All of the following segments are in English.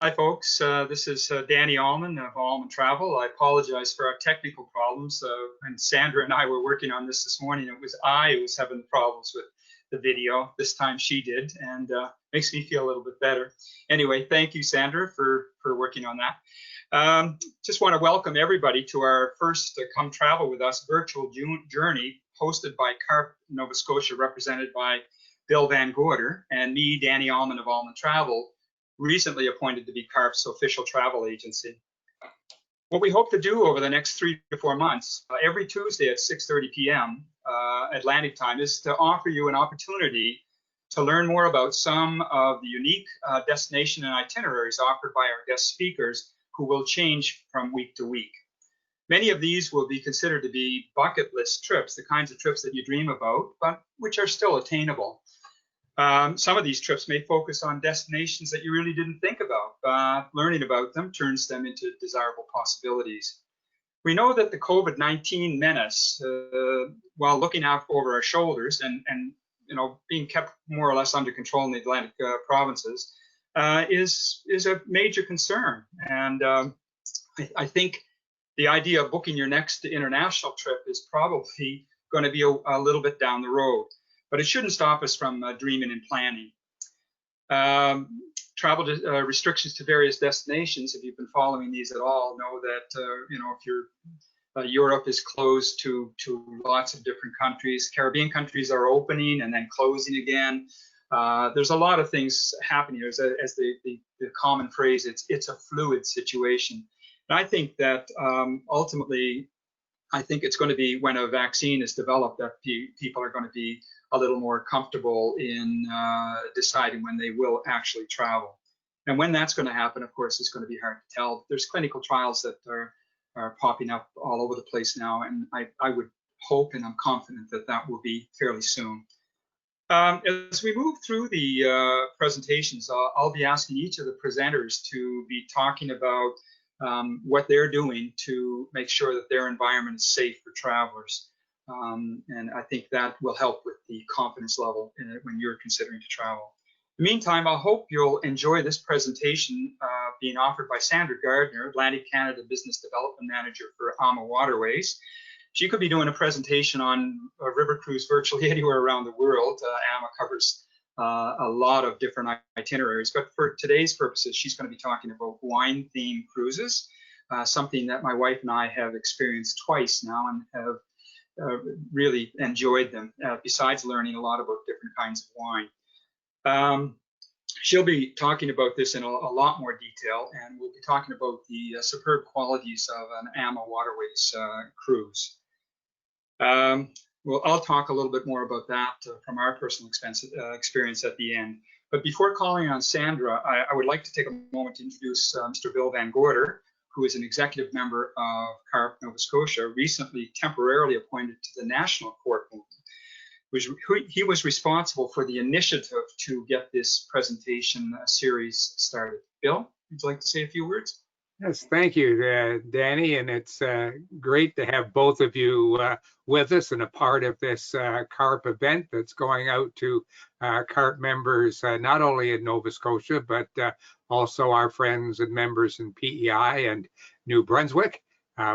Hi, folks. This is Danny Almon of AlmonTravel. I apologize for our technical problems. And Sandra and I were working on this morning. It was I who was having problems with the video. This time she did, and makes me feel a little bit better. Anyway, thank you, Sandra, for working on that. Just want to welcome everybody to our first Come Travel With Us virtual journey hosted by CARP Nova Scotia, represented by Bill VanGorder, and me, Danny Almon of AlmonTravel, recently appointed to be CARP's official travel agency. What we hope to do over the next 3 to 4 months, every Tuesday at 6:30 p.m. Atlantic time, is to offer you an opportunity to learn more about some of the unique destination and itineraries offered by our guest speakers, who will change from week to week. Many of these will be considered to be bucket list trips, the kinds of trips that you dream about, but which are still attainable. Some of these trips may focus on destinations that you really didn't think about. Learning about them turns them into desirable possibilities. We know that the COVID-19 menace, while looking out over our shoulders and being kept more or less under control in the Atlantic provinces, is a major concern. And I think the idea of booking your next international trip is probably going to be a little bit down the road. But it shouldn't stop us from dreaming and planning. Travel restrictions to various destinations, if you've been following these at all, know that if Europe is closed to lots of different countries. Caribbean countries are opening and then closing again. There's a lot of things happening. As the common phrase, it's a fluid situation. And I think that ultimately, I think it's going to be when a vaccine is developed that people are going to be a little more comfortable in deciding when they will actually travel. And when that's going to happen, of course, it's going to be hard to tell. There's clinical trials that are popping up all over the place now, and I would hope and I'm confident that that will be fairly soon. As we move through the presentations, I'll be asking each of the presenters to be talking about what they're doing to make sure that their environment is safe for travelers. And I think that will help with the confidence level when you're considering to travel. In the meantime, I hope you'll enjoy this presentation being offered by Sandra Gardner, Atlantic Canada Business Development Manager for AMAWaterways. She could be doing a presentation on a river cruise virtually anywhere around the world. AMA covers a lot of different itineraries, but for today's purposes, she's going to be talking about wine-themed cruises, something that my wife and I have experienced twice now and have really enjoyed them, besides learning a lot about different kinds of wine. She'll be talking about this in a lot more detail, and we'll be talking about the superb qualities of an AMAWaterways cruise. Well, I'll talk a little bit more about that from our personal experience at the end. But before calling on Sandra, I would like to take a moment to introduce Mr. Bill VanGorder, who is an executive member of CARP Nova Scotia, recently temporarily appointed to the National Court movement. He was responsible for the initiative to get this presentation series started. Bill, would you like to say a few words? Yes, thank you, Danny, and it's great to have both of you with us and a part of this CARP event that's going out to CARP members not only in Nova Scotia, but also our friends and members in PEI and New Brunswick,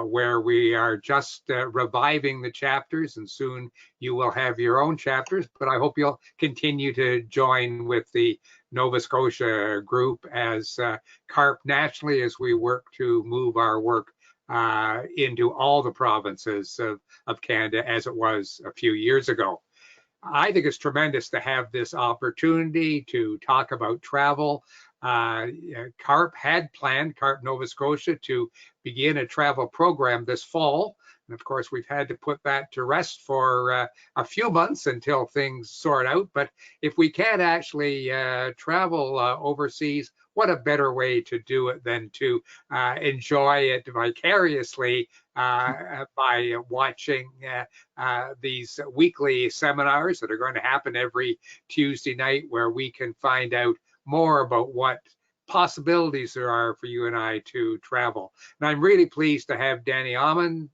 where we are just reviving the chapters, and soon you will have your own chapters, but I hope you'll continue to join with the Nova Scotia group as CARP nationally, as we work to move our work into all the provinces of Canada as it was a few years ago. I think it's tremendous to have this opportunity to talk about travel. CARP had planned, CARP Nova Scotia, to begin a travel program this fall. And of course, we've had to put that to rest for a few months until things sort out. But if we can't actually travel overseas, what a better way to do it than to enjoy it vicariously by watching these weekly seminars that are going to happen every Tuesday night, where we can find out more about what possibilities there are for you and I to travel. And I'm really pleased to have Danny Almon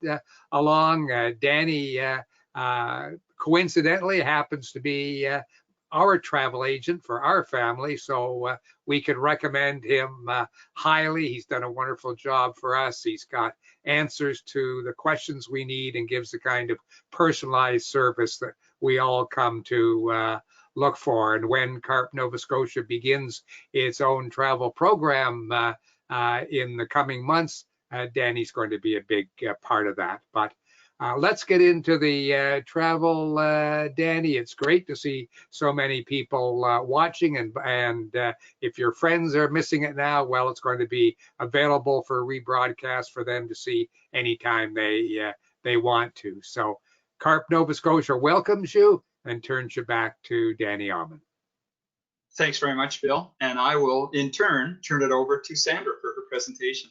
along. Danny coincidentally happens to be our travel agent for our family, so we can recommend him highly. He's done a wonderful job for us. He's got answers to the questions we need and gives the kind of personalized service that we all come to look for. And when CARP Nova Scotia begins its own travel program in the coming months, Danny's going to be a big part of that. But let's get into the travel, Danny. It's great to see so many people watching, and if your friends are missing it now, well, it's going to be available for rebroadcast for them to see anytime they want to. So CARP Nova Scotia welcomes you and turns you back to Danny Almon. Thanks very much, Bill. And I will, in turn, turn it over to Sandra for her presentation.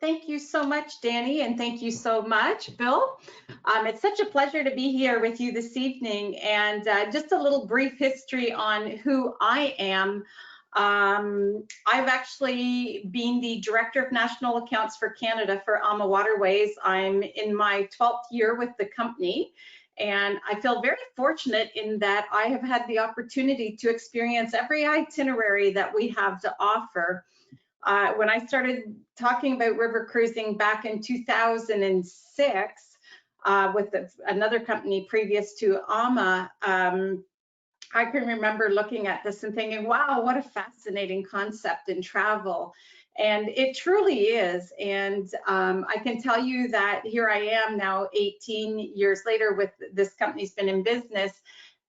Thank you so much, Danny, and thank you so much, Bill. It's such a pleasure to be here with you this evening, and just a little brief history on who I am. I've actually been the Director of National Accounts for Canada for AMAWaterways. I'm in my 12th year with the company, and I feel very fortunate in that I have had the opportunity to experience every itinerary that we have to offer. When I started talking about river cruising back in 2006 with another company previous to AMA, I can remember looking at this and thinking, wow, what a fascinating concept in travel. And it truly is. And I can tell you that here I am now 18 years later with this company's been in business.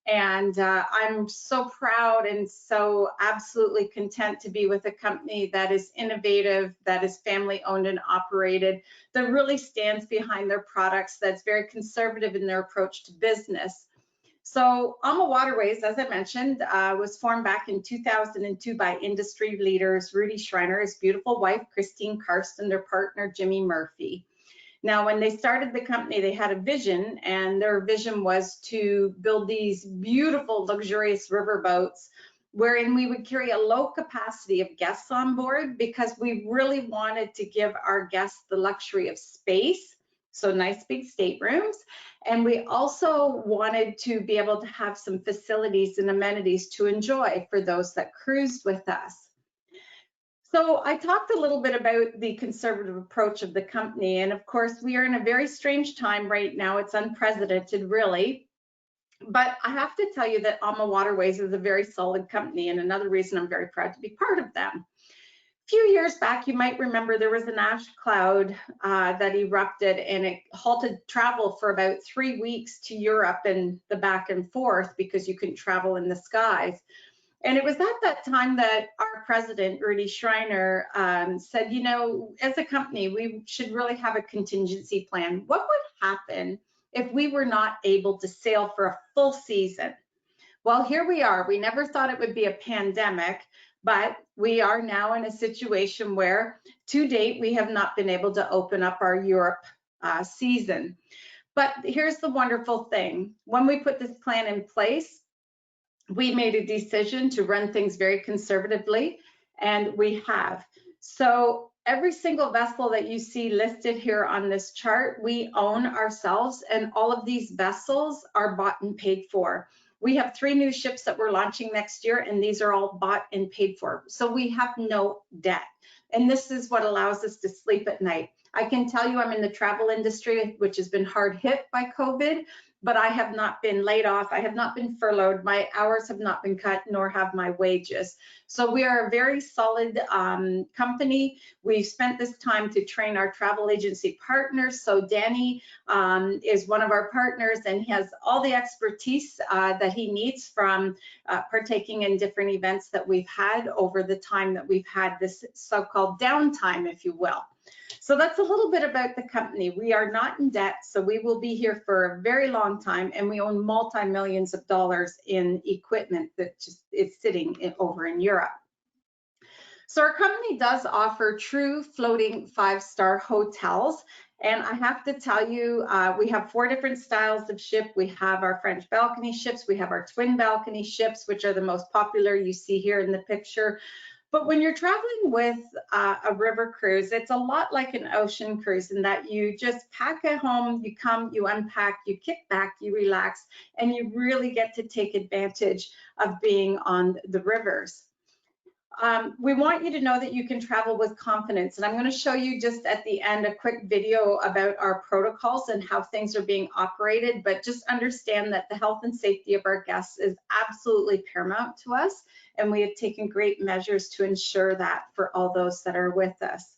And I'm so proud and so absolutely content to be with a company that is innovative, that is family owned and operated, that really stands behind their products, that's very conservative in their approach to business. So AMAWaterways, as I mentioned, was formed back in 2002 by industry leaders Rudy Schreiner, his beautiful wife, Christine Karsten, their partner, Jimmy Murphy. Now, when they started the company, they had a vision, and their vision was to build these beautiful, luxurious river boats wherein we would carry a low capacity of guests on board because we really wanted to give our guests the luxury of space, so nice big staterooms, and we also wanted to be able to have some facilities and amenities to enjoy for those that cruised with us. So I talked a little bit about the conservative approach of the company, and of course we are in a very strange time right now. It's unprecedented, really, but I have to tell you that AMAWaterways is a very solid company, and another reason I'm very proud to be part of them. A few years back, you might remember there was an ash cloud that erupted, and it halted travel for about 3 weeks to Europe and the back and forth because you couldn't travel in the skies. And it was at that time that our president, Rudy Schreiner, said, you know, as a company, we should really have a contingency plan. What would happen if we were not able to sail for a full season? Well, here we are. We never thought it would be a pandemic, but we are now in a situation where, to date, we have not been able to open up our Europe season. But here's the wonderful thing. When we put this plan in place, we made a decision to run things very conservatively, and we have. So every single vessel that you see listed here on this chart, we own ourselves, and all of these vessels are bought and paid for. We have 3 new ships that we're launching next year, and these are all bought and paid for. So we have no debt, and this is what allows us to sleep at night. I can tell you I'm in the travel industry, which has been hard hit by COVID, but I have not been laid off. I have not been furloughed. My hours have not been cut, nor have my wages. So we are a very solid company. We've spent this time to train our travel agency partners. So Danny is one of our partners, and he has all the expertise that he needs from partaking in different events that we've had over the time that we've had this so-called downtime, if you will. So that's a little bit about the company. We are not in debt, so we will be here for a very long time, and we own multi-millions of dollars in equipment that just is sitting over in Europe. So our company does offer true floating 5-star hotels, and I have to tell you, we have 4 different styles of ship. We have our French balcony ships, we have our twin balcony ships, which are the most popular you see here in the picture. But when you're traveling with a river cruise, it's a lot like an ocean cruise in that you just pack at home, you come, you unpack, you kick back, you relax, and you really get to take advantage of being on the rivers. We want you to know that you can travel with confidence. And I'm going to show you just at the end a quick video about our protocols and how things are being operated. But just understand that the health and safety of our guests is absolutely paramount to us. And we have taken great measures to ensure that for all those that are with us.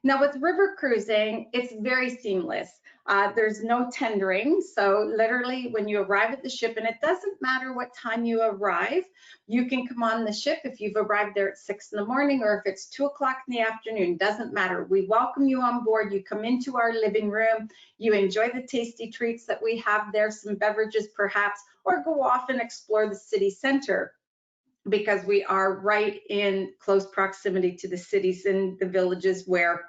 Now with river cruising, it's very seamless. There's no tendering. So literally when you arrive at the ship, and it doesn't matter what time you arrive, you can come on the ship if you've arrived there at 6 in the morning or if it's 2 o'clock in the afternoon, doesn't matter. We welcome you on board. You come into our living room, you enjoy the tasty treats that we have there, some beverages perhaps, or go off and explore the city center, because we are right in close proximity to the cities and the villages where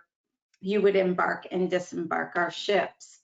you would embark and disembark our ships.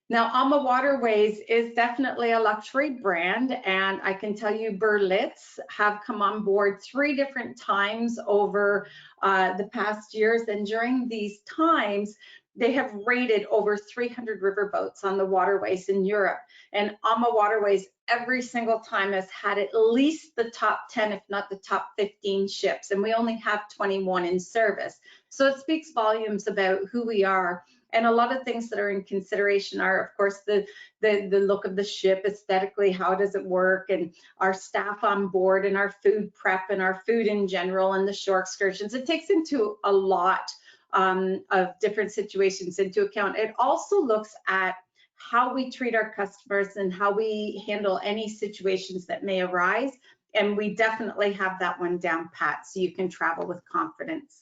Now, AMAWaterways is definitely a luxury brand, and I can tell you Berlitz have come on board 3 different times over the past years, and during these times, they have rated over 300 riverboats on the waterways in Europe. And AMAWaterways every single time has had at least the top 10, if not the top 15 ships, and we only have 21 in service. So it speaks volumes about who we are. And a lot of things that are in consideration are, of course, the look of the ship, aesthetically, how does it work, and our staff on board, and our food prep, and our food in general, and the shore excursions. It takes into a lot of different situations into account. It also looks at how we treat our customers and how we handle any situations that may arise. And we definitely have that one down pat, so you can travel with confidence.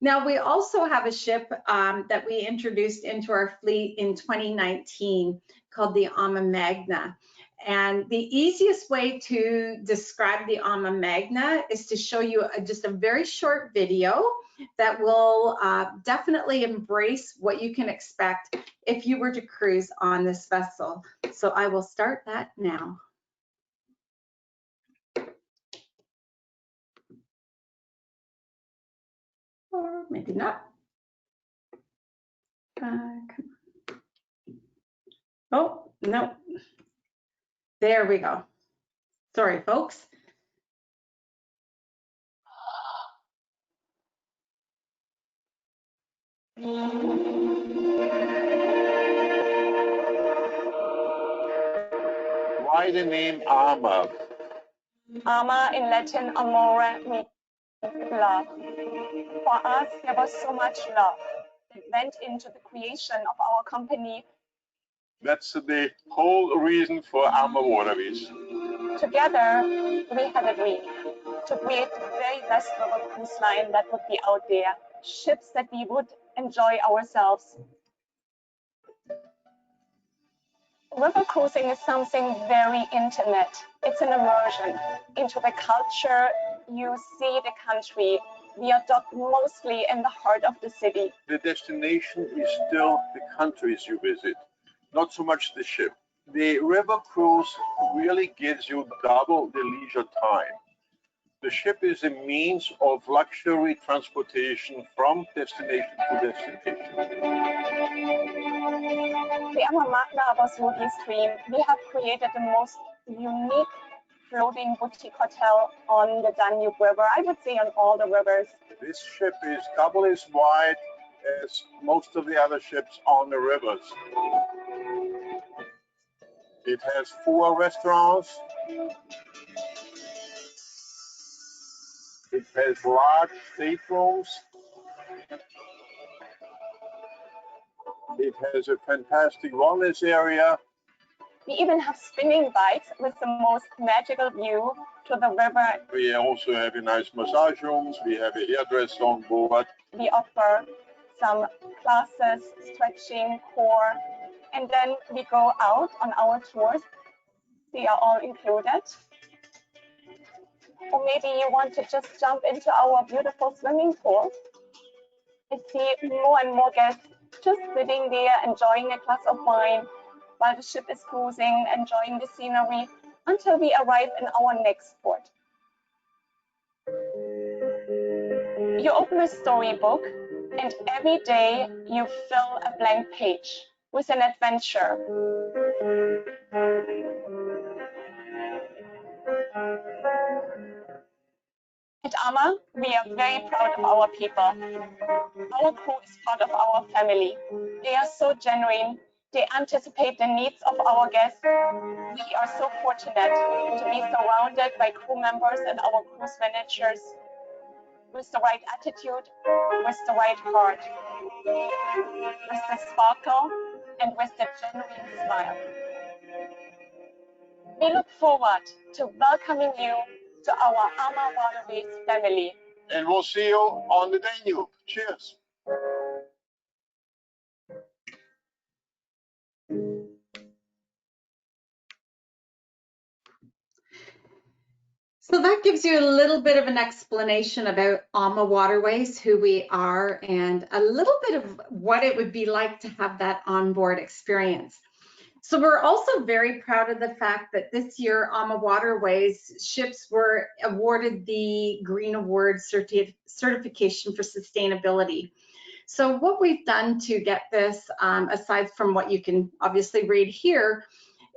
Now, we also have a ship that we introduced into our fleet in 2019 called the Ama Magna. And the easiest way to describe the Ama Magna is to show you just a very short video that will definitely embrace what you can expect if you were to cruise on this vessel. So I will start that now. Or maybe not. Oh, no. There we go. Sorry, folks. Why the name Ama? Ama in Latin, amore, means love. For us, there was so much love that went into the creation of our company. That's the whole reason for AlmonTravel. Together, we had a dream to create the very best river cruise line that would be out there, ships that we would enjoy ourselves. River cruising is something very intimate. It's an immersion into the culture. You see the country. We are docked mostly in the heart of the city. The destination is still the countries you visit, not so much the ship. The river cruise really gives you double the leisure time. The ship is a means of luxury transportation from destination to destination. The Ama Magna was Rudy's dream. We have created the most unique floating boutique hotel on the Danube River, I would say on all the rivers. This ship is double as wide as most of the other ships on the rivers. It has 4 restaurants. It has large staterooms. It has a fantastic wellness area. We even have spinning bikes with the most magical view to the river. We also have a nice massage rooms. We have a hairdresser on board. We offer some classes, stretching, core, and then we go out on our tours. They are all included. Or maybe you want to just jump into our beautiful swimming pool. I see more and more guests just sitting there, enjoying a glass of wine while the ship is cruising, enjoying the scenery until we arrive in our next port. You open a storybook, and every day you fill a blank page with an adventure. At AMA, we are very proud of our people. Our crew is part of our family. They are so genuine. They anticipate the needs of our guests. We are so fortunate to be surrounded by crew members and our cruise managers with the right attitude, with the right heart, with the sparkle, and with the genuine smile. We look forward to welcoming you to our AMAWaterways family. And we'll see you on the Danube. Cheers. So that gives you a little bit of an explanation about AMAWaterways, who we are, and a little bit of what it would be like to have that onboard experience. So we're also very proud of the fact that this year AMAWaterways ships were awarded the Green Award certification for sustainability. So what we've done to get this, aside from what you can obviously read here,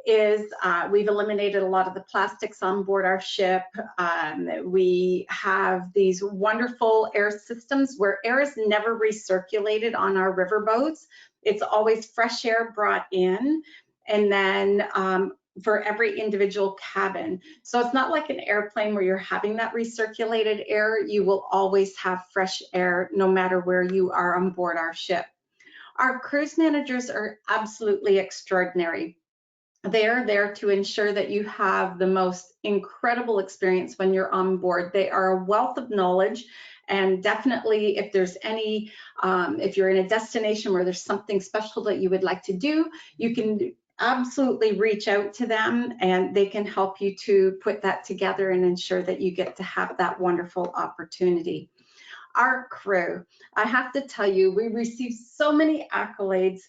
is we've eliminated a lot of the plastics on board our ship. We have these wonderful air systems where air is never recirculated on our river boats. It's always fresh air brought in, and then for every individual cabin. So it's not like an airplane where you're having that recirculated air. You will always have fresh air no matter where you are on board our ship. Our cruise managers are absolutely extraordinary. They are there to ensure that you have the most incredible experience when you're on board. They are a wealth of knowledge, and definitely if there's any, if you're in a destination where there's something special that you would like to do, you can absolutely reach out to them and they can help you to put that together and ensure that you get to have that wonderful opportunity. Our crew, I have to tell you, we received so many accolades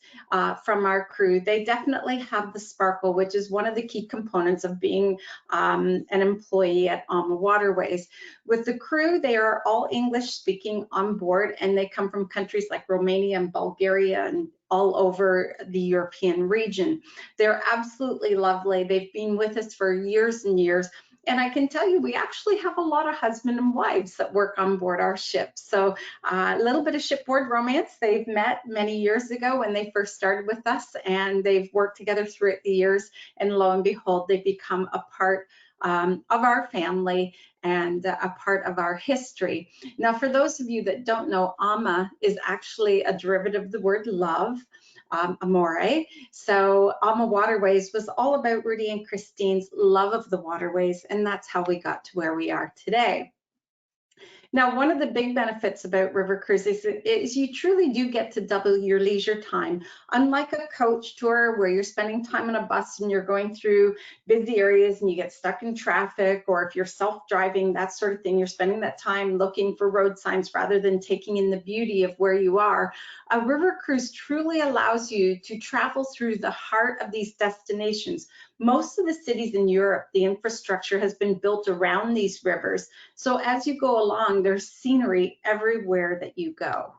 from our crew. They definitely have the sparkle, which is one of the key components of being an employee at AlmonWaterways. With the crew, they are all English speaking on board, and they come from countries like Romania and Bulgaria and all over the European region. They're absolutely lovely. They've been with us for years and years. And I can tell you, we actually have a lot of husband and wives that work on board our ship. So a little bit of shipboard romance. They've met many years ago when they first started with us, and they've worked together throughout the years. And lo and behold, they've become a part of our family and a part of our history. Now, for those of you that don't know, AMA is actually a derivative of the word love. Amore. So AMAWaterways was all about Rudy and Christine's love of the waterways, and that's how we got to where we are today. Now, one of the big benefits about river cruises is you truly do get to double your leisure time. Unlike a coach tour where you're spending time on a bus and you're going through busy areas and you get stuck in traffic, or if you're self-driving, that sort of thing, you're spending that time looking for road signs rather than taking in the beauty of where you are. A river cruise truly allows you to travel through the heart of these destinations. Most of the cities in Europe, the infrastructure has been built around these rivers. So as you go along, there's scenery everywhere that you go.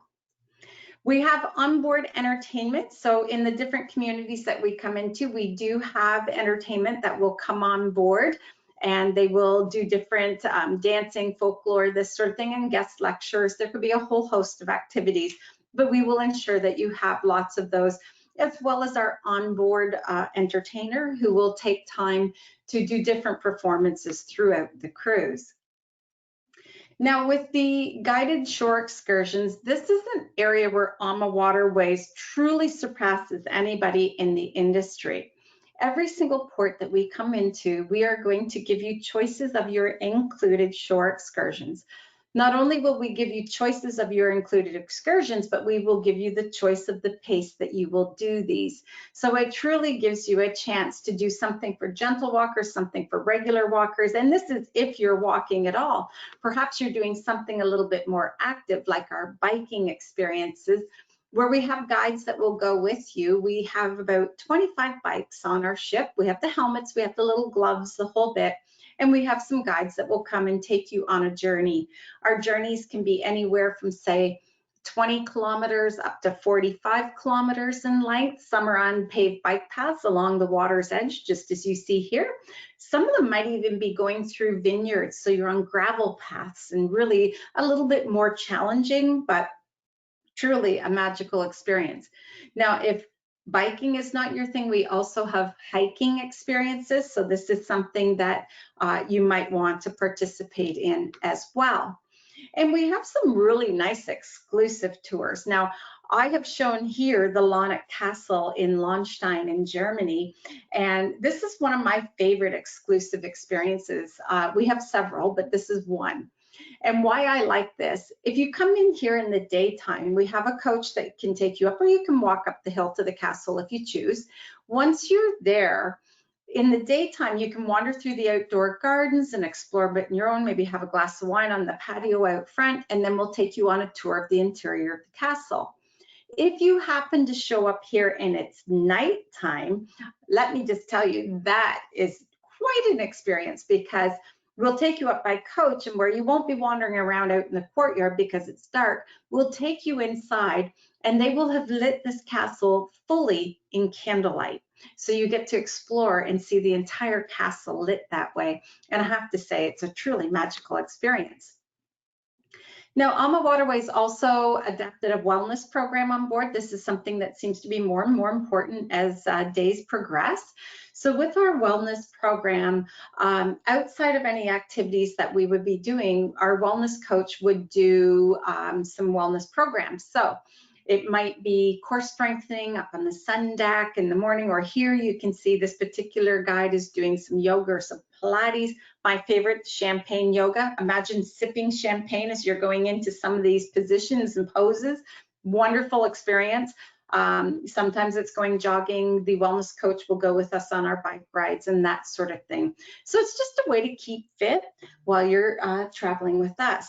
We have onboard entertainment. So in the different communities that we come into, we do have entertainment that will come on board, and they will do different dancing, folklore, this sort of thing, and guest lectures. There could be a whole host of activities, but we will ensure that you have lots of those, as well as our onboard entertainer who will take time to do different performances throughout the cruise. Now, with the guided shore excursions, this is an area where AMAWaterways truly surpasses anybody in the industry. Every single port that we come into, we are going to give you choices of your included shore excursions. Not only will we give you choices of your included excursions, but we will give you the choice of the pace that you will do these. So it truly gives you a chance to do something for gentle walkers, something for regular walkers, and this is if you're walking at all. Perhaps you're doing something a little bit more active, like our biking experiences, where we have guides that will go with you. We have about 25 bikes on our ship. We have the helmets, we have the little gloves, the whole bit. And we have some guides that will come and take you on a journey. Our journeys can be anywhere from, say, 20 kilometers up to 45 kilometers in length. Some are on paved bike paths along the water's edge, just as you see here. Some of them might even be going through vineyards, so you're on gravel paths and really a little bit more challenging, but truly a magical experience. Now, if biking is not your thing, we also have hiking experiences, so this is something that you might want to participate in as well. And we have some really nice exclusive tours. Now, I have shown here the Lonneck Castle in Lahnstein in Germany, and this is one of my favorite exclusive experiences. We have several, but this is one. And why I like this, if you come in here in the daytime, we have a coach that can take you up, or you can walk up the hill to the castle if you choose. Once you're there, in the daytime, you can wander through the outdoor gardens and explore a bit on your own, maybe have a glass of wine on the patio out front, and then we'll take you on a tour of the interior of the castle. If you happen to show up here and it's nighttime, let me just tell you, that is quite an experience, because we'll take you up by coach, and where you won't be wandering around out in the courtyard because it's dark, we'll take you inside, and they will have lit this castle fully in candlelight. So you get to explore and see the entire castle lit that way. And I have to say, it's a truly magical experience. Now, AMAWaterways also adapted a wellness program on board. This is something that seems to be more and more important as days progress. So with our wellness program, outside of any activities that we would be doing, our wellness coach would do some wellness programs. So it might be core strengthening up on the sun deck in the morning, or here you can see this particular guide is doing some yoga or some Pilates. My favorite, champagne yoga. Imagine sipping champagne as you're going into some of these positions and poses. Wonderful experience. Sometimes it's going jogging. The wellness coach will go with us on our bike rides and that sort of thing. So it's just a way to keep fit while you're traveling with us.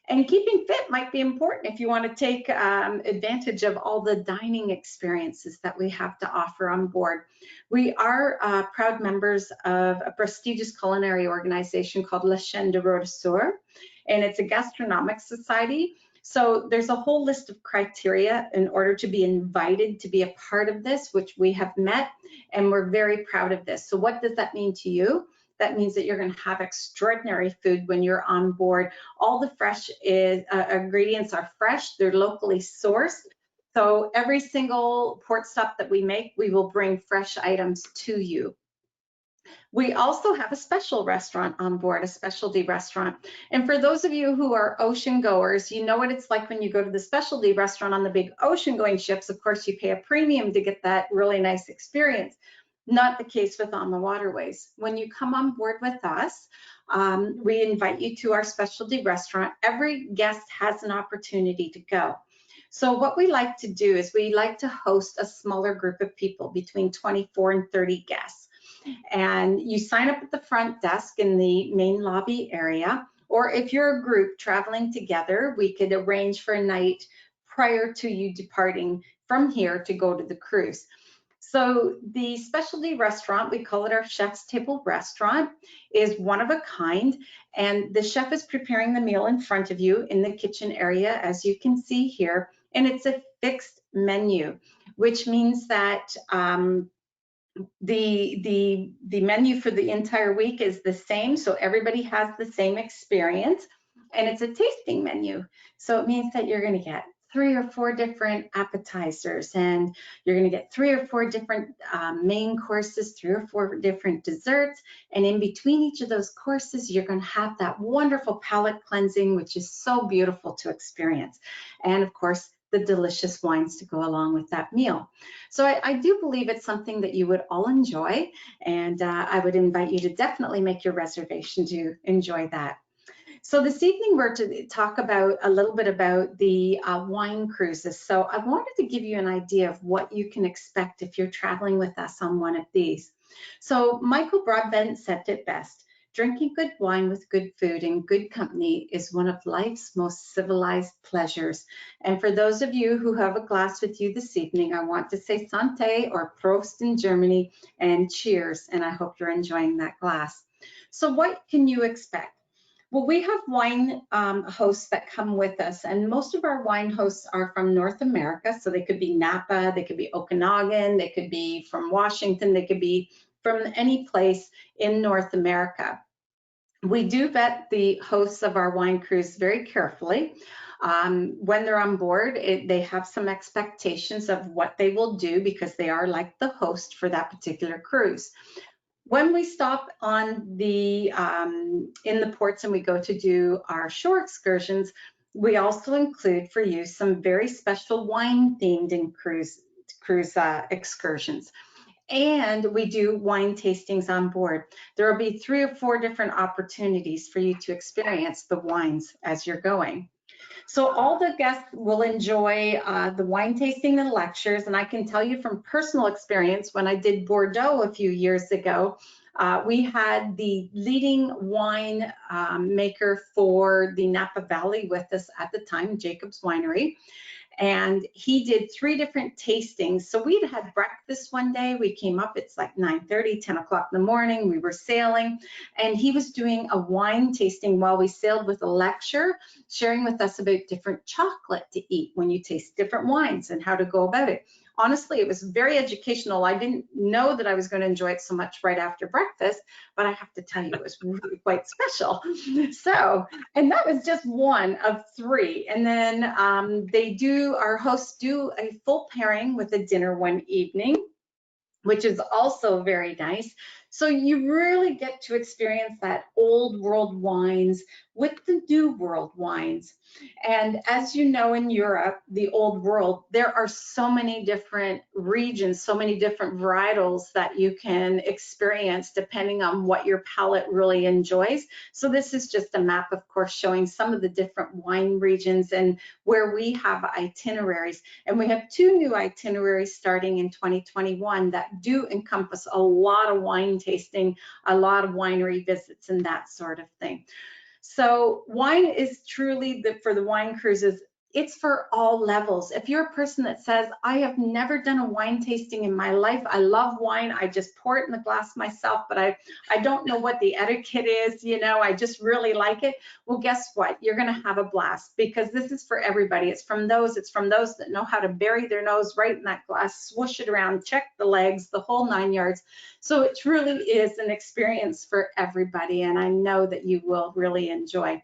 And keeping fit might be important if you want to take advantage of all the dining experiences that we have to offer on board. We are proud members of a prestigious culinary organization called La Chaîne de Rôdesseurs, and it's a gastronomic society. So there's a whole list of criteria in order to be invited to be a part of this, which we have met, and we're very proud of this. So what does that mean to you? That means that you're going to have extraordinary food when you're on board. All the fresh ingredients are fresh. They're locally sourced. So every single port stop that we make, we will bring fresh items to you. We also have a special restaurant on board, a specialty restaurant. And for those of you who are ocean goers, you know what it's like when you go to the specialty restaurant on the big ocean going ships. Of course, you pay a premium to get that really nice experience. Not the case with AlmonWaterways. When you come on board with us, we invite you to our specialty restaurant. Every guest has an opportunity to go. So what we like to do is we like to host a smaller group of people, between 24 and 30 guests. And you sign up at the front desk in the main lobby area, or if you're a group traveling together, we could arrange for a night prior to you departing from here to go to the cruise. So the specialty restaurant, we call it our chef's table restaurant, is one of a kind, and the chef is preparing the meal in front of you in the kitchen area, as you can see here, and it's a fixed menu, which means that the menu for the entire week is the same, so everybody has the same experience, and it's a tasting menu. So it means that you're going to get 3 or 4 different appetizers, and you're going to get 3 or 4 different main courses, 3 or 4 different desserts, and in between each of those courses, you're going to have that wonderful palate cleansing, which is so beautiful to experience. And of course, the delicious wines to go along with that meal. So I do believe it's something that you would all enjoy, and I would invite you to definitely make your reservation to enjoy that. So this evening we're to talk about a little bit about the wine cruises. So I wanted to give you an idea of what you can expect if you're traveling with us on one of these. So Michael Broadbent said it best: drinking good wine with good food and good company is one of life's most civilized pleasures. And for those of you who have a glass with you this evening, I want to say Santé, or Prost in Germany, and cheers, and I hope you're enjoying that glass. So what can you expect? Well, we have wine hosts that come with us, and most of our wine hosts are from North America. So they could be Napa, they could be Okanagan, they could be from Washington, they could be from any place in North America. We do vet the hosts of our wine cruise very carefully. When they're on board, they have some expectations of what they will do because they are like the host for that particular cruise. When we stop on the in the ports and we go to do our shore excursions, we also include for you some very special wine themed in cruise excursions. And we do wine tastings on board. There will be 3 or 4 different opportunities for you to experience the wines as you're going. So all the guests will enjoy the wine tasting and lectures. And I can tell you from personal experience, when I did Bordeaux a few years ago, we had the leading wine maker for the Napa Valley with us at the time, Jacob's Winery. And he did 3 different tastings. So we'd had breakfast one day. We came up, it's like 9:30, 10 o'clock in the morning. We were sailing, and he was doing a wine tasting while we sailed with a lecture, sharing with us about different chocolate to eat when you taste different wines and how to go about it. Honestly, it was very educational. I didn't know that I was going to enjoy it so much right after breakfast, but I have to tell you, it was really quite special. So, and that was just one of 3. And then our hosts do a full pairing with a dinner one evening, which is also very nice. So you really get to experience that old world wines with the new world wines. And as you know, in Europe, the old world, there are so many different regions, so many different varietals that you can experience depending on what your palate really enjoys. So this is just a map, of course, showing some of the different wine regions and where we have itineraries. And we have 2 new itineraries starting in 2021 that do encompass a lot of wine tasting, a lot of winery visits and that sort of thing. So wine is truly, for the wine cruises, it's for all levels. If you're a person that says, I have never done a wine tasting in my life, I love wine, I just pour it in the glass myself, but I don't know what the etiquette is, you know, I just really like it. Well, guess what? You're gonna have a blast because this is for everybody. It's from those that know how to bury their nose right in that glass, swoosh it around, check the legs, the whole 9 yards. So it truly is an experience for everybody, and I know that you will really enjoy.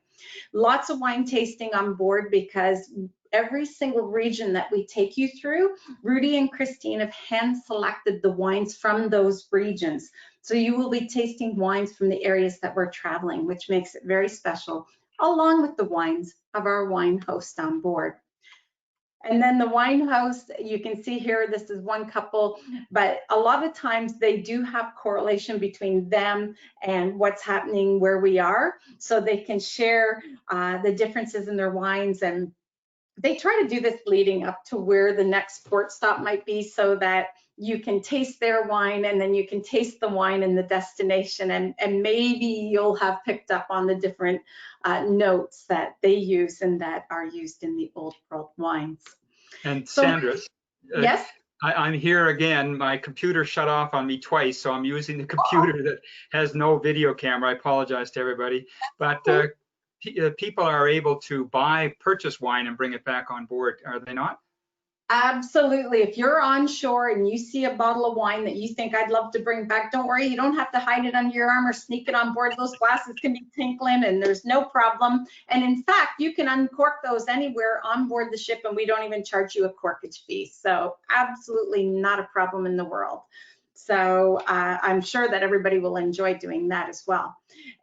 Lots of wine tasting on board because every single region that we take you through, Rudy and Christine have hand selected the wines from those regions. So you will be tasting wines from the areas that we're traveling, which makes it very special, along with the wines of our wine host on board. And then the wine host, you can see here, this is one couple, but a lot of times they do have correlation between them and what's happening where we are. So they can share the differences in their wines, and they try to do this leading up to where the next port stop might be so that you can taste their wine and then you can taste the wine in the destination, and maybe you'll have picked up on the different notes that they use and that are used in the old world wines. And Sandra, yes, I'm here again. My computer shut off on me twice, so I'm using the computer that has no video camera. I apologize to everybody, but people are able to purchase wine and bring it back on board, are they not? Absolutely. If you're on shore and you see a bottle of wine that you think I'd love to bring back, don't worry, you don't have to hide it under your arm or sneak it on board. Those glasses can be tinkling and there's no problem. And in fact, you can uncork those anywhere on board the ship and we don't even charge you a corkage fee. So absolutely not a problem in the world. So I'm sure that everybody will enjoy doing that as well.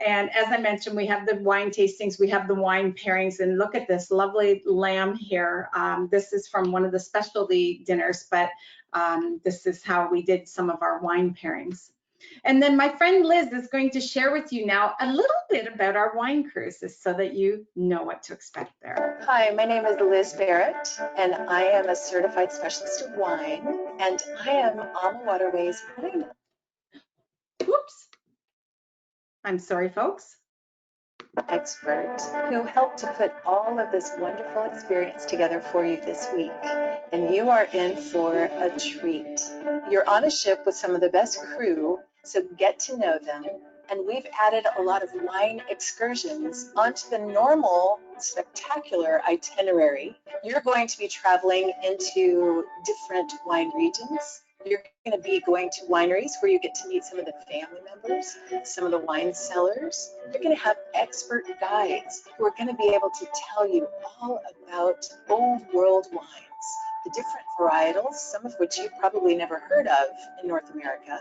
And as I mentioned, we have the wine tastings, we have the wine pairings, and look at this lovely lamb here. This is from one of the specialty dinners, but this is how we did some of our wine pairings. And then my friend Liz is going to share with you now a little bit about our wine cruises so that you know what to expect there. Hi, my name is Liz Barrett, and I am a certified specialist of wine, and I am AlmonWaterways wine Whoops. I'm sorry, folks. expert who helped to put all of this wonderful experience together for you this week. And you are in for a treat. You're on a ship with some of the best crew, so get to know them, And we've added a lot of wine excursions onto the normal spectacular itinerary. You're going to be traveling into different wine regions. You're going to be going to wineries where you get to meet some of the family members, some of the wine sellers. You're going to have expert guides who are going to be able to tell you all about old world wines, the different varietals, some of which you've probably never heard of in North America,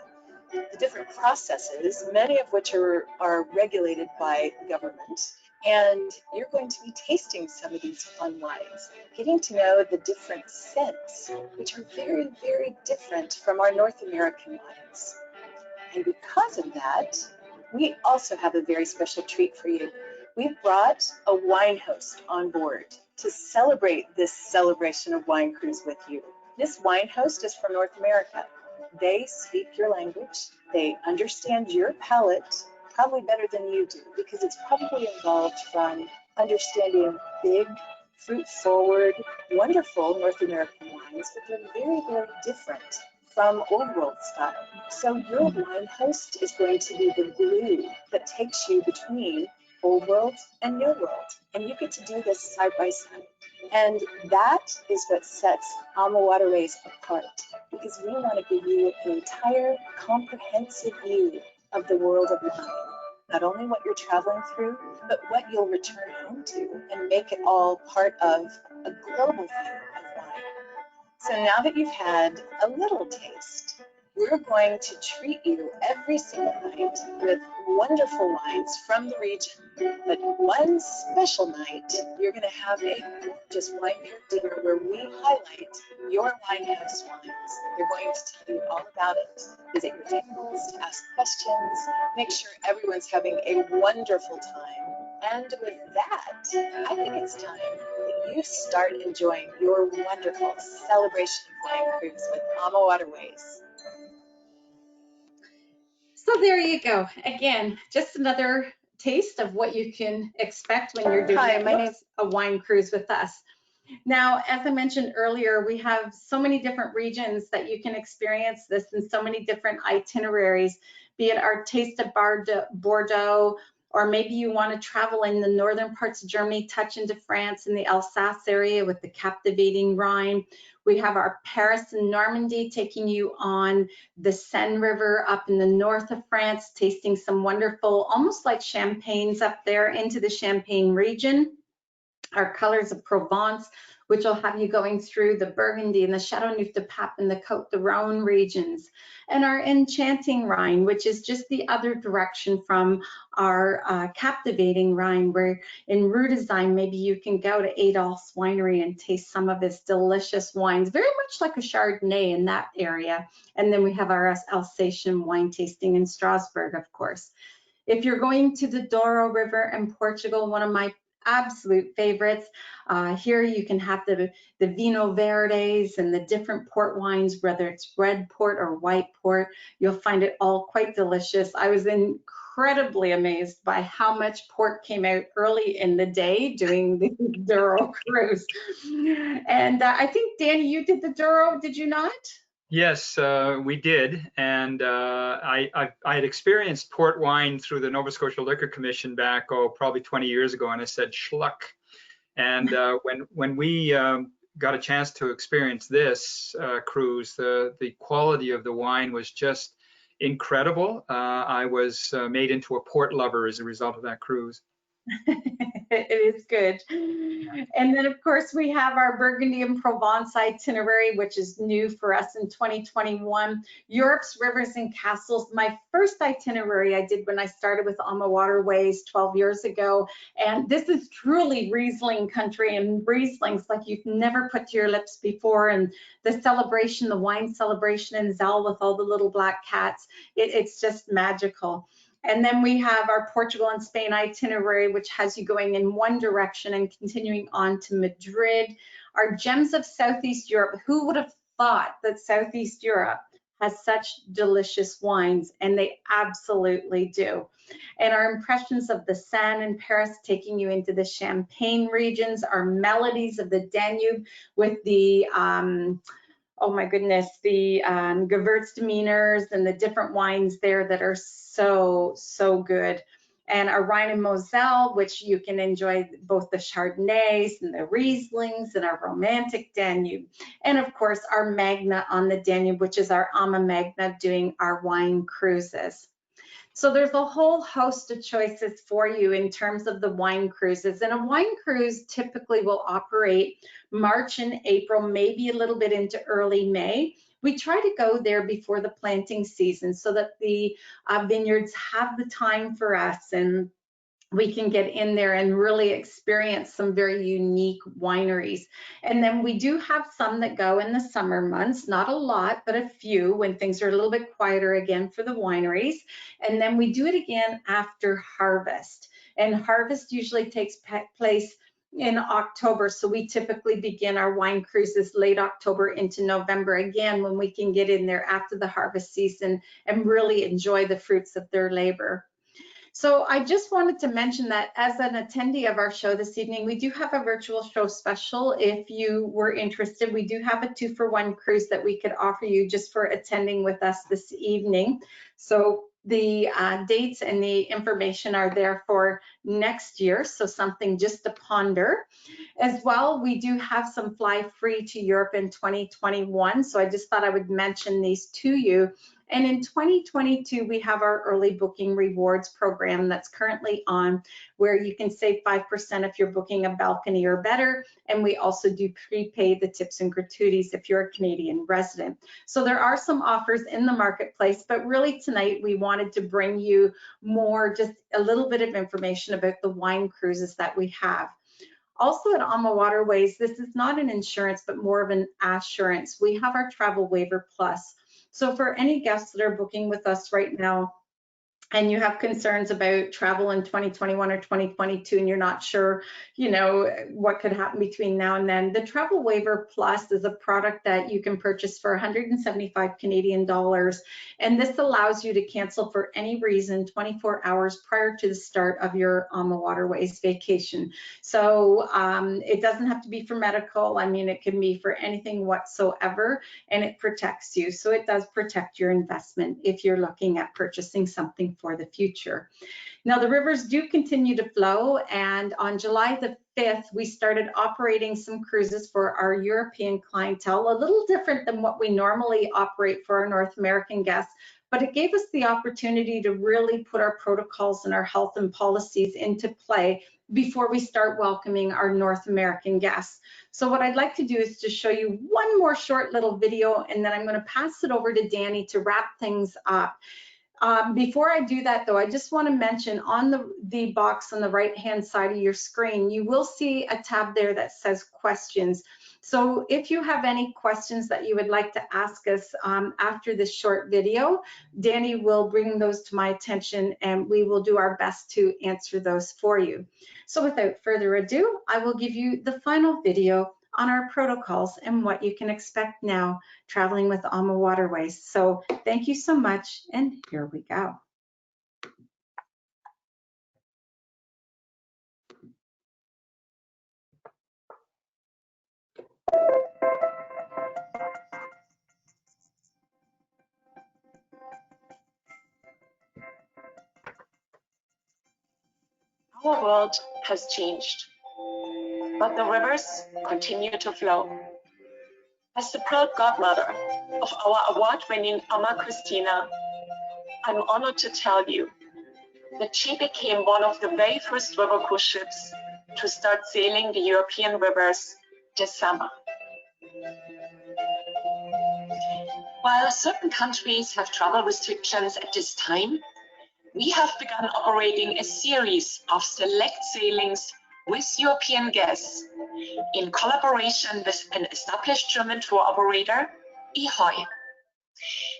the different processes, many of which are regulated by government. And you're going to be tasting some of these fun wines, getting to know the different scents, which are very, very different from our North American wines. And because of that, we also have a very special treat for you. We've brought a wine host on board to celebrate this celebration of wine cruise with you. This wine host is from North America. They speak your language. They understand your palate probably better than you do, because it's probably involved from understanding big, fruit-forward, wonderful North American wines, but they're very, very different from Old World style. So your wine host is going to be the glue that takes you between Old World and New World. And you get to do this side by side. And that is what sets AMAWaterways apart, because we want to give you an entire comprehensive view of the world of wine. Not only what you're traveling through, but what you'll return home to, and make it all part of a global view of wine. So now that you've had a little taste, we're going to treat you every single night with wonderful wines from the region. But one special night, you're going to have a gorgeous wine pair dinner where we highlight your winehouse wines. They're going to tell you all about it, visit your tables, ask questions, make sure everyone's having a wonderful time. And with that, I think it's time that you start enjoying your wonderful celebration of wine cruise with AMAWaterways. So there you go. Again, just another taste of what you can expect when you're doing a wine cruise with us. Now, as I mentioned earlier, we have so many different regions that you can experience this in, so many different itineraries, be it our Taste of Bordeaux, or maybe you want to travel in the northern parts of Germany, touch into France in the Alsace area with the captivating Rhine. We have our Paris and Normandy taking you on the Seine River up in the north of France, tasting some wonderful, almost like champagnes up there into the Champagne region. Our Colors of Provence, which will have you going through the Burgundy and the Châteauneuf-du-Pape and the Côte d'Or regions. And our Enchanting Rhine, which is just the other direction from our Captivating Rhine, where in Rue des Dames, maybe you can go to Adolph's Winery and taste some of his delicious wines, very much like a Chardonnay in that area. And then we have our Alsatian wine tasting in Strasbourg, of course. If you're going to the Douro River in Portugal, one of my absolute favorites. Here you can have the Vinho Verdes and the different port wines, whether it's red port or white port. You'll find it all quite delicious. I was incredibly amazed by how much port came out early in the day doing the Douro cruise. And I think, Danny, you did the Douro, did you not? Yes, we did, and I had experienced port wine through the Nova Scotia Liquor Commission back, probably 20 years ago, and I said schluck. And when we got a chance to experience this cruise, the quality of the wine was just incredible. I was made into a port lover as a result of that cruise. It is good. And then, of course, we have our Burgundy and Provence itinerary, which is new for us in 2021. Europe's Rivers and Castles, my first itinerary I did when I started with AlmonTravel 12 years ago. And this is truly Riesling country, and Rieslings like you've never put to your lips before. And the celebration, the wine celebration in Zell with all the little black cats, it's just magical. And then we have our Portugal and Spain itinerary, which has you going in one direction and continuing on to Madrid. Our Gems of Southeast Europe. Who would have thought that Southeast Europe has such delicious wines? And they absolutely do. And our Impressions of the Seine in Paris, taking you into the Champagne regions. Our Melodies of the Danube with the oh my goodness, the Gewürztraminers and the different wines there that are so, so good. And our Rhine and Moselle, which you can enjoy both the Chardonnays and the Rieslings and our romantic Danube. And of course, our Magna on the Danube, which is our AMAWaterways doing our wine cruises. So there's a whole host of choices for you in terms of the wine cruises. And a wine cruise typically will operate March and April, maybe a little bit into early May. We try to go there before the planting season so that the vineyards have the time for us and we can get in there and really experience some very unique wineries. And then we do have some that go in the summer months, not a lot, but a few when things are a little bit quieter again for the wineries. And then we do it again after harvest. And harvest usually takes place in October. So we typically begin our wine cruises late October into November again, when we can get in there after the harvest season and really enjoy the fruits of their labor. So I just wanted to mention that as an attendee of our show this evening, we do have a virtual show special. If you were interested, we do have a 2-for-1 cruise that we could offer you just for attending with us this evening. So the dates and the information are there for next year, so something just to ponder. As well, we do have some fly free to Europe in 2021, so I just thought I would mention these to you. And in 2022, we have our early booking rewards program that's currently on, where you can save 5% if you're booking a balcony or better. And we also do prepay the tips and gratuities if you're a Canadian resident. So there are some offers in the marketplace, but really tonight we wanted to bring you more, just a little bit of information about the wine cruises that we have. Also at AMAWaterways, this is not an insurance, but more of an assurance. We have our Travel Waiver Plus. So for any guests that are booking with us right now, and you have concerns about travel in 2021 or 2022, and you're not sure, you know, what could happen between now and then, the Travel Waiver Plus is a product that you can purchase for 175 Canadian dollars. And this allows you to cancel for any reason 24 hours prior to the start of your AmmaWaterways vacation. So it doesn't have to be for medical. I mean, it can be for anything whatsoever, and it protects you. So it does protect your investment if you're looking at purchasing something for the future. Now, the rivers do continue to flow, and on July the 5th, we started operating some cruises for our European clientele, a little different than what we normally operate for our North American guests, but it gave us the opportunity to really put our protocols and our health and policies into play before we start welcoming our North American guests. So what I'd like to do is to show you one more short little video, and then I'm going to pass it over to Danny to wrap things up. Before I do that, though, I just want to mention on the box on the right-hand side of your screen, you will see a tab there that says questions. So if you have any questions that you would like to ask us after this short video, Danny will bring those to my attention, and we will do our best to answer those for you. So without further ado, I will give you the final video on our protocols and what you can expect now traveling with AmmaWaterways. So thank you so much, and here we go. Our world has changed, but the rivers continue to flow. As the proud godmother of our award-winning Amma Christina, I'm honored to tell you that she became one of the very first river cruise ships to start sailing the European rivers this summer. While certain countries have travel restrictions at this time, we have begun operating a series of select sailings with European guests in collaboration with an established German tour operator, eHoy.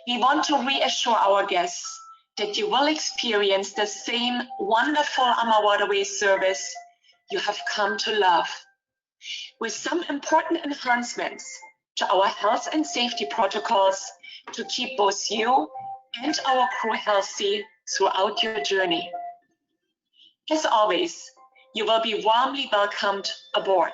We want to reassure our guests that you will experience the same wonderful AmmaWaterways service you have come to love, with some important enhancements to our health and safety protocols to keep both you and our crew healthy throughout your journey. As always, you will be warmly welcomed aboard.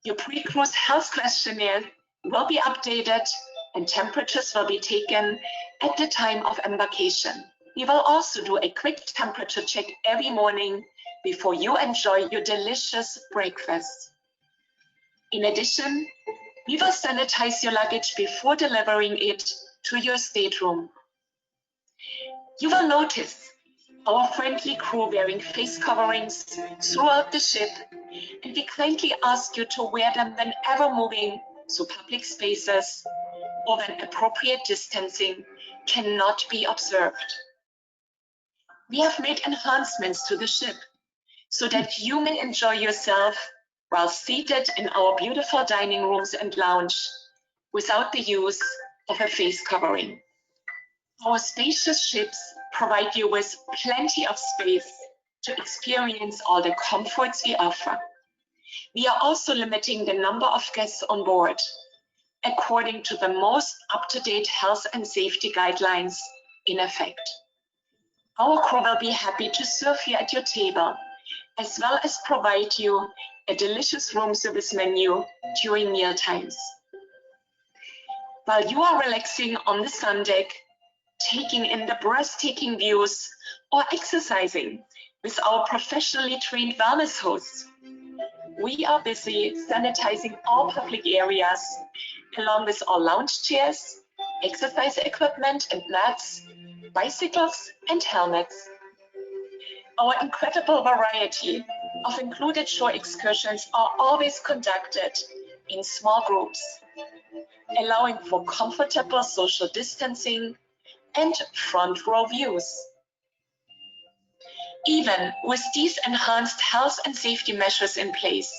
Your pre-cruise health questionnaire will be updated and temperatures will be taken at the time of embarkation. We will also do a quick temperature check every morning before you enjoy your delicious breakfast. In addition, we will sanitize your luggage before delivering it to your stateroom. You will notice our friendly crew wearing face coverings throughout the ship, and we kindly ask you to wear them whenever moving through public spaces or when appropriate distancing cannot be observed. We have made enhancements to the ship so that you may enjoy yourself while seated in our beautiful dining rooms and lounge without the use of a face covering. Our spacious ships provide you with plenty of space to experience all the comforts we offer. We are also limiting the number of guests on board according to the most up-to-date health and safety guidelines in effect. Our crew will be happy to serve you at your table, as well as provide you a delicious room service menu during meal times. While you are relaxing on the sun deck, taking in the breathtaking views, or exercising with our professionally trained wellness hosts, we are busy sanitizing all public areas, along with all lounge chairs, exercise equipment and mats, bicycles and helmets. Our incredible variety of included shore excursions are always conducted in small groups, allowing for comfortable social distancing and front row views. Even with these enhanced health and safety measures in place,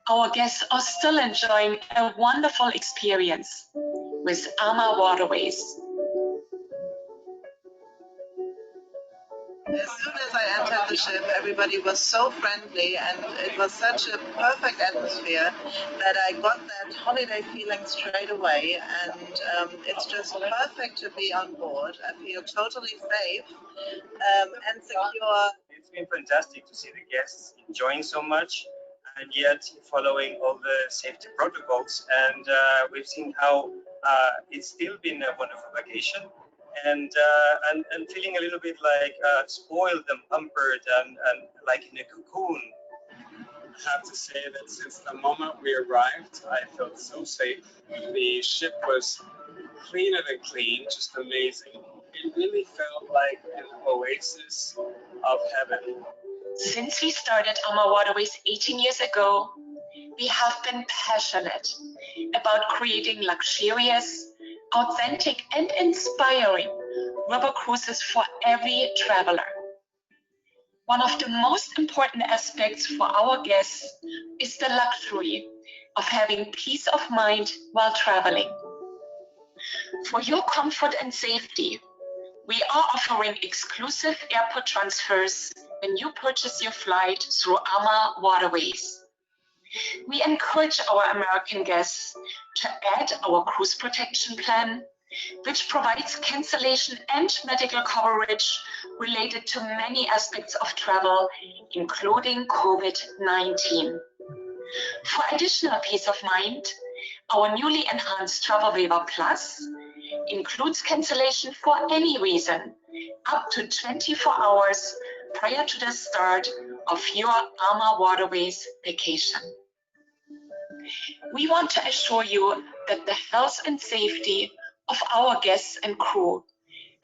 our guests are still enjoying a wonderful experience with AMAWaterways. As soon as I entered the ship, everybody was so friendly and it was such a perfect atmosphere that I got that holiday feeling straight away, and it's just perfect to be on board. I feel totally safe and secure. It's been fantastic to see the guests enjoying so much and yet following all the safety protocols, and we've seen how it's still been a wonderful vacation. And feeling a little bit like spoiled and pampered and like in a cocoon. I have to say that since the moment we arrived, I felt so safe. The ship was cleaner than clean, just amazing. It really felt like an oasis of heaven. Since we started AMAWaterways 18 years ago, we have been passionate about creating luxurious, authentic and inspiring river cruises for every traveler. One of the most important aspects for our guests is the luxury of having peace of mind while traveling. For your comfort and safety, we are offering exclusive airport transfers when you purchase your flight through AMAWaterways. We encourage our American guests to add our cruise protection plan, which provides cancellation and medical coverage related to many aspects of travel, including COVID-19. For additional peace of mind, our newly enhanced Travel Waiver Plus includes cancellation for any reason up to 24 hours prior to the start of your AMAWaterways vacation. We want to assure you that the health and safety of our guests and crew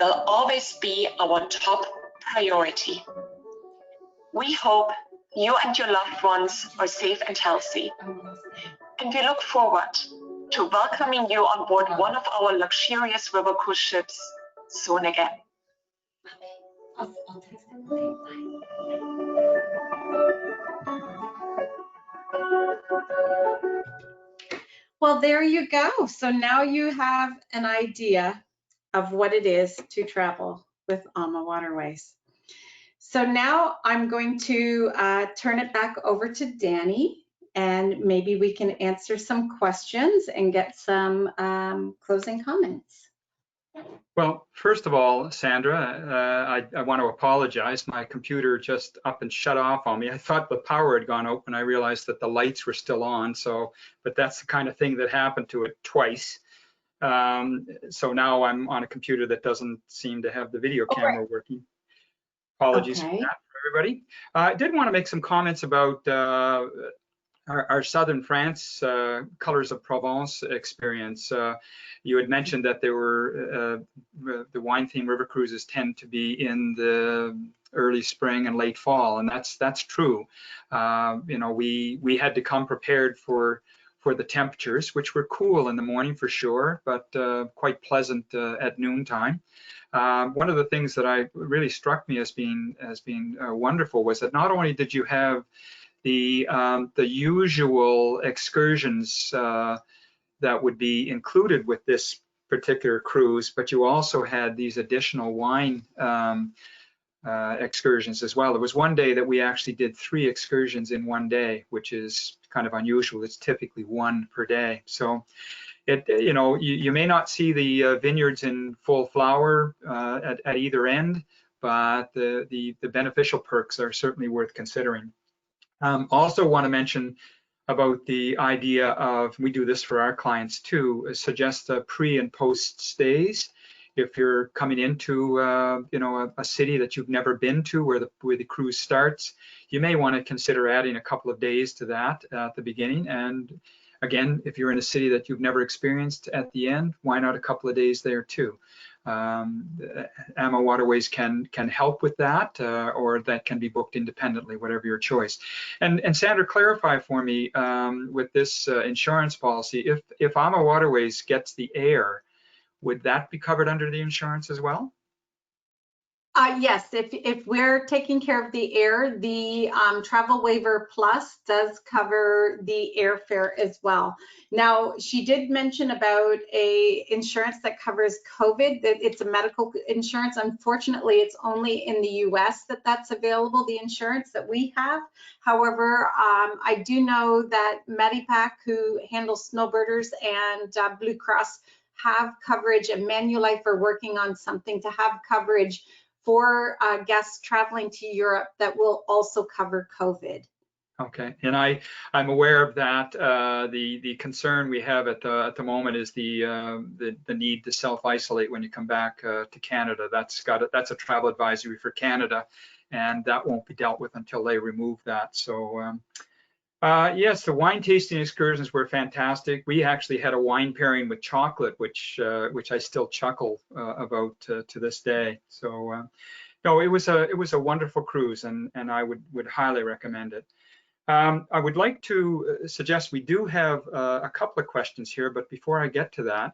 will always be our top priority. We hope you and your loved ones are safe and healthy, and we look forward to welcoming you on board one of our luxurious river cruise ships soon again. Well, there you go. So now you have an idea of what it is to travel with AMAWaterways. So now I'm going to turn it back over to Danny, and maybe we can answer some questions and get some closing comments. Well, first of all, Sandra, I want to apologize. My computer just up and shut off on me. I thought the power had gone out, and I realized that the lights were still on. So, but that's the kind of thing that happened to it twice. So now I'm on a computer that doesn't seem to have the video camera working. Apologies for that, for everybody. I did want to make some comments about our southern France Colors of Provence experience. You had mentioned that there were the wine themed river cruises tend to be in the early spring and late fall, and that's true. You know, we had to come prepared for the temperatures, which were cool in the morning for sure, but quite pleasant at noontime. One of the things that really struck me as being wonderful was that not only did you have the usual excursions that would be included with this particular cruise, but you also had these additional wine excursions as well. There was one day that we actually did 3 excursions in one day, which is kind of unusual. It's typically 1 per day. So you know, you may not see the vineyards in full flower at either end, but the beneficial perks are certainly worth considering. Also want to mention about the idea of, we do this for our clients too, suggest pre and post stays. If you're coming into you know, a city that you've never been to, where the cruise starts, you may want to consider adding a couple of days to that at the beginning. And again, if you're in a city that you've never experienced at the end, why not a couple of days there too? AMAWaterways can help with that, or that can be booked independently, whatever your choice. And Sandra, clarify for me with this insurance policy, if AMAWaterways gets the air, would that be covered under the insurance as well? Yes, if we're taking care of the air, the Travel Waiver Plus does cover the airfare as well. Now, she did mention about a insurance that covers COVID, that it's a medical insurance. Unfortunately, it's only in the US that's available, the insurance that we have. However, I do know that Medipac, who handles snowbirders, and Blue Cross have coverage, and Manulife are working on something to have coverage for guests traveling to Europe that will also cover COVID. Okay, and I'm aware of that. The concern we have at the moment is the need to self-isolate when you come back to Canada. That's a travel advisory for Canada, and that won't be dealt with until they remove that. So yes, the wine tasting excursions were fantastic. We actually had a wine pairing with chocolate, which I still chuckle about to this day. So no, it was a wonderful cruise, and I would highly recommend it. I would like to suggest we do have a couple of questions here, but before I get to that,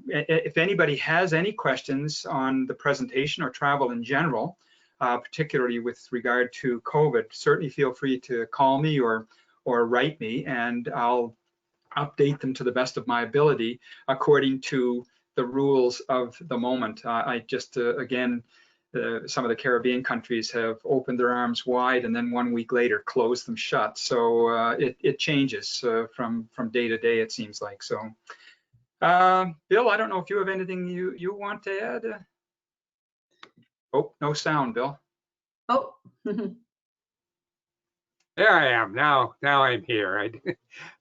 if anybody has any questions on the presentation or travel in general, particularly with regard to COVID, certainly feel free to call me or write me, and I'll update them to the best of my ability according to the rules of the moment. I just, again, some of the Caribbean countries have opened their arms wide and then 1 week later closed them shut. So it changes from day to day, it seems like. So Bill, I don't know if you have anything you want to add? Oh, no sound, Bill. Oh. There I am. Now I'm here.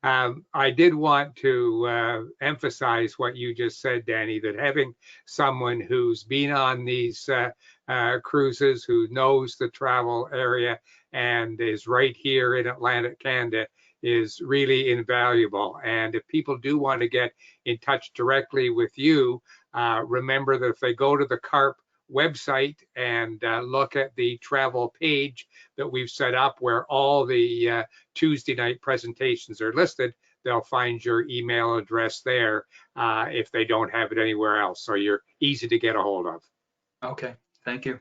I did want to emphasize what you just said, Danny, that having someone who's been on these cruises, who knows the travel area and is right here in Atlantic Canada, is really invaluable. And if people do want to get in touch directly with you, remember that if they go to the CARP website and look at the travel page that we've set up, where all the Tuesday night presentations are listed, they'll find your email address there if they don't have it anywhere else. So you're easy to get a hold of. Okay, thank you.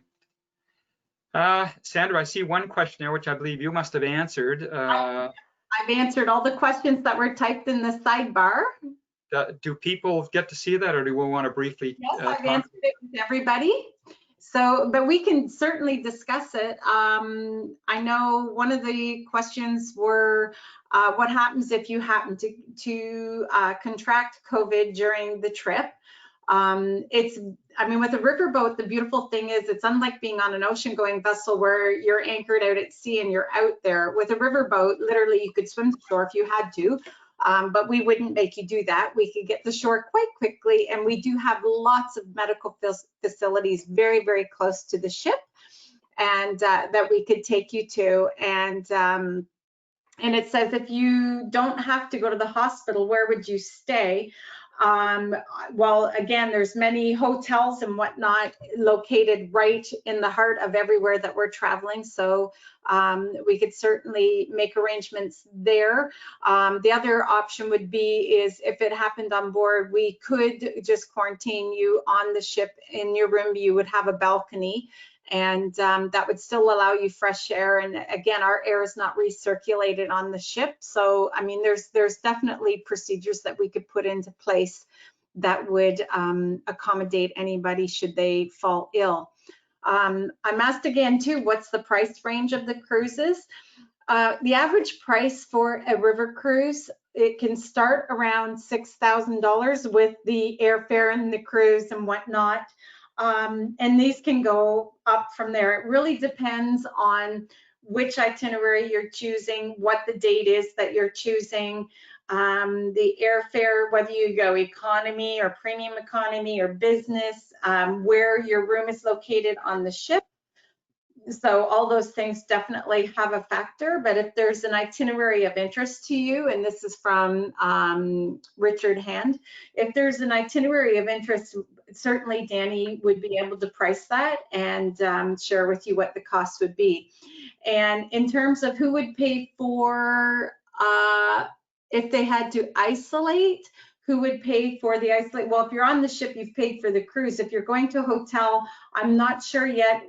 Sandra, I see one question there, which I believe you must have answered. I've answered all the questions that were typed in the sidebar. Do people get to see that, or do we want to briefly Yes, I've answered it with everybody. So, but we can certainly discuss it. I know one of the questions were, what happens if you happen to contract COVID during the trip? I mean, with a riverboat, the beautiful thing is it's unlike being on an ocean going vessel where you're anchored out at sea and you're out there. With a riverboat, literally you could swim to shore if you had to, but we wouldn't make you do that. We could get to shore quite quickly, and we do have lots of medical facilities very, very close to the ship, and that we could take you to. And it says if you don't have to go to the hospital, where would you stay? Well, again, there's many hotels and whatnot located right in the heart of everywhere that we're traveling. So we could certainly make arrangements there. The other option would be is if it happened on board, we could just quarantine you on the ship in your room. You would have a balcony, and that would still allow you fresh air. And again, our air is not recirculated on the ship. So, I mean, there's definitely procedures that we could put into place that would accommodate anybody should they fall ill. I'm asked again too, what's the price range of the cruises? The average price for a river cruise, it can start around $6,000 with the airfare and the cruise and whatnot. And these can go up from there. It really depends on which itinerary you're choosing, what the date is that you're choosing, the airfare, whether you go economy or premium economy or business, where your room is located on the ship. So all those things definitely have a factor, but if there's an itinerary of interest to you, and this is from Richard Hand, if there's an itinerary of interest, certainly Danny would be able to price that and share with you what the cost would be. And in terms of who would pay for, if they had to isolate, who would pay for the isolate? Well, if you're on the ship, you've paid for the cruise. If you're going to a hotel, I'm not sure yet.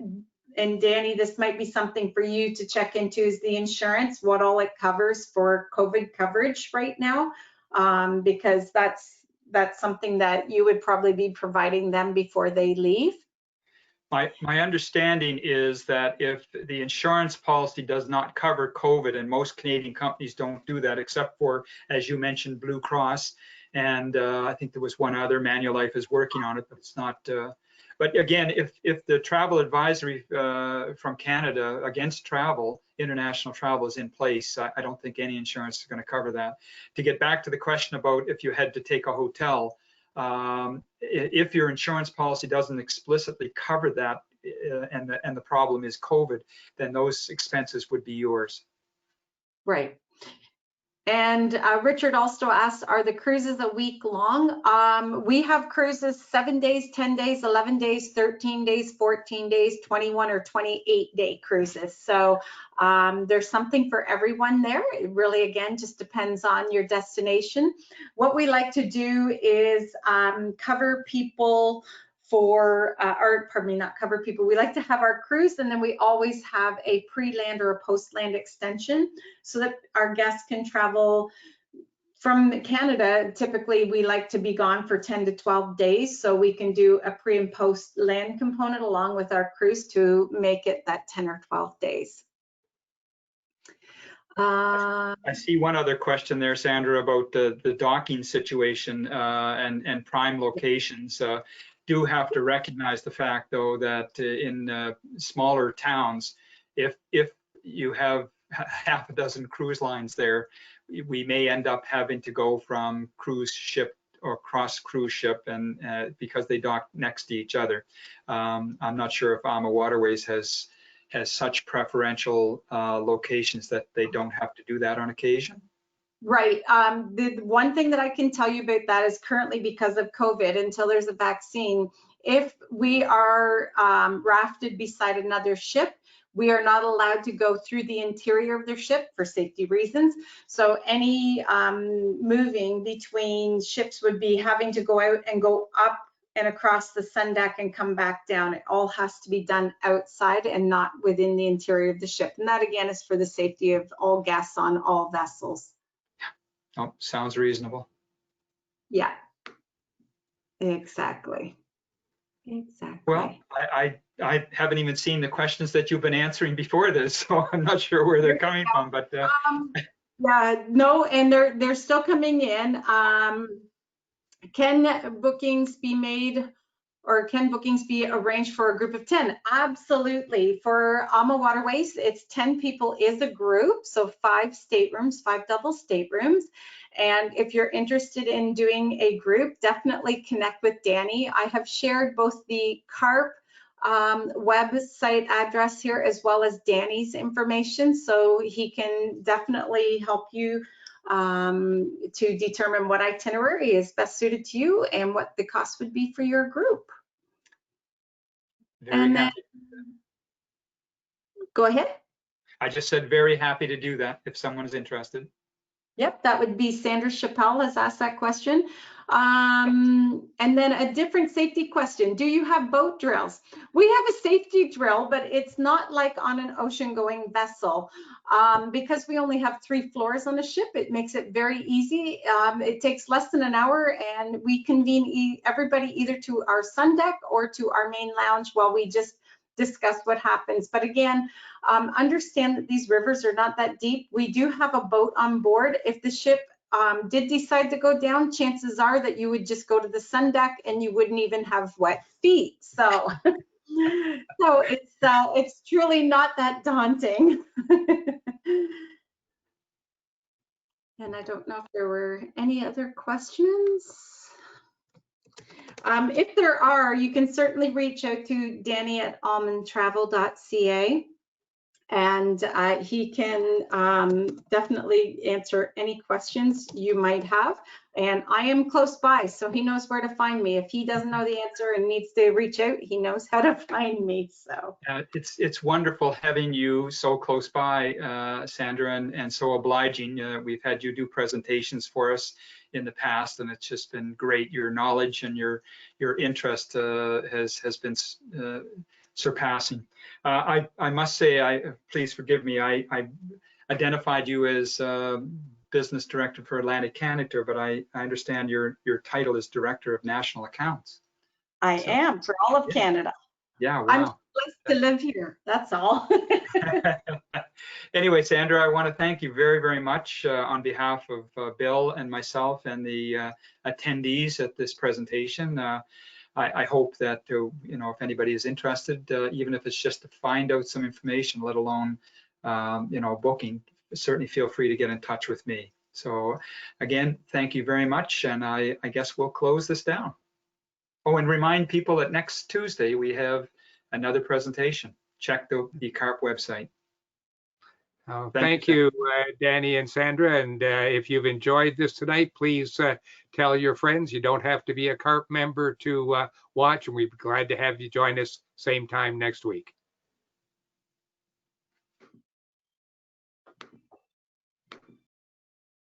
And Danny, this might be something for you to check into, is the insurance, what all it covers for COVID coverage right now, because that's something that you would probably be providing them before they leave. My understanding is that if the insurance policy does not cover COVID, and most Canadian companies don't do that, except for, as you mentioned, Blue Cross, and I think there was one other, Manulife is working on it, but it's not. But again, if the travel advisory from Canada against travel, international travel, is in place, I don't think any insurance is going to cover that. To get back to the question about if you had to take a hotel, if your insurance policy doesn't explicitly cover that, and the problem is COVID, then those expenses would be yours. Right. And Richard also asked, are the cruises a week long? We have cruises 7 days, 10 days, 11 days, 13 days, 14 days, 21 or 28-day cruises. So there's something for everyone there. It really, again, just depends on your destination. What we like to do is cover people for, or pardon me, not cover people. We like to have our cruise, and then we always have a pre-land or a post-land extension so that our guests can travel from Canada. Typically, we like to be gone for 10 to 12 days, so we can do a pre and post-land component along with our cruise to make it that 10 or 12 days. I see one other question there, Sandra, about the docking situation and prime locations. Do have to recognize the fact, though, that in smaller towns, if you have half a dozen cruise lines there, we may end up having to go from cruise ship or cross cruise ship, and because they dock next to each other. I'm not sure if AMAWaterways has such preferential locations that they don't have to do that on occasion. Right. The one thing that I can tell you about that is currently, because of COVID, until there's a vaccine, if we are rafted beside another ship, we are not allowed to go through the interior of their ship for safety reasons. So any moving between ships would be having to go out and go up and across the sun deck and come back down. It all has to be done outside and not within the interior of the ship. And that, again, is for the safety of all guests on all vessels. Oh, sounds reasonable. Yeah, exactly. Exactly. Well, I haven't even seen the questions that you've been answering before this, so I'm not sure where they're coming from, but yeah, no, and they're still coming in. Can bookings be made, or can bookings be arranged for a group of 10? Absolutely. For AMAWaterways, it's 10 people is a group, so 5 staterooms, 5 double staterooms. And if you're interested in doing a group, definitely connect with Danny. I have shared both the CARP website address here as well as Danny's information, so he can definitely help you to determine what itinerary is best suited to you and what the cost would be for your group. Very And happy. Go ahead. I just said very happy to do that if someone is interested. Yep, that would be Sandra Chappelle has asked that question. And then a different safety question. Do you have boat drills? We have a safety drill, but it's not like on an ocean going vessel. Because we only have 3 floors on a ship, it makes it very easy. It takes less than an hour, and we convene everybody either to our sun deck or to our main lounge while we just discuss what happens. But again, understand that these rivers are not that deep. We do have a boat on board. If the ship did decide to go down, chances are that you would just go to the sun deck and you wouldn't even have wet feet. So, so it's truly not that daunting. And I don't know if there were any other questions. If there are, you can certainly reach out to Danny at AlmonTravel.ca, and he can definitely answer any questions you might have. And I am close by, so he knows where to find me. If he doesn't know the answer and needs to reach out, he knows how to find me. So it's wonderful having you so close by, Sandra, and so obliging. We've had you do presentations for us in the past, and it's just been great. Your knowledge and your interest has been surpassing. I must say, please forgive me, I identified you as business director for Atlantic Canada, but I understand your title is director of national accounts. I am for all of Canada. Yeah, wow. I'm blessed to live here, that's all. Anyway, Sandra, I want to thank you very, very much on behalf of Bill and myself and the attendees at this presentation. I hope that, if anybody is interested, even if it's just to find out some information, let alone, booking, certainly feel free to get in touch with me. So again, thank you very much. And I guess we'll close this down. Oh, and remind people that next Tuesday we have another presentation. Check the CARP website. Thank you, Danny and Sandra. And if you've enjoyed this tonight, please tell your friends. You don't have to be a CARP member to watch, and we'd be glad to have you join us same time next week.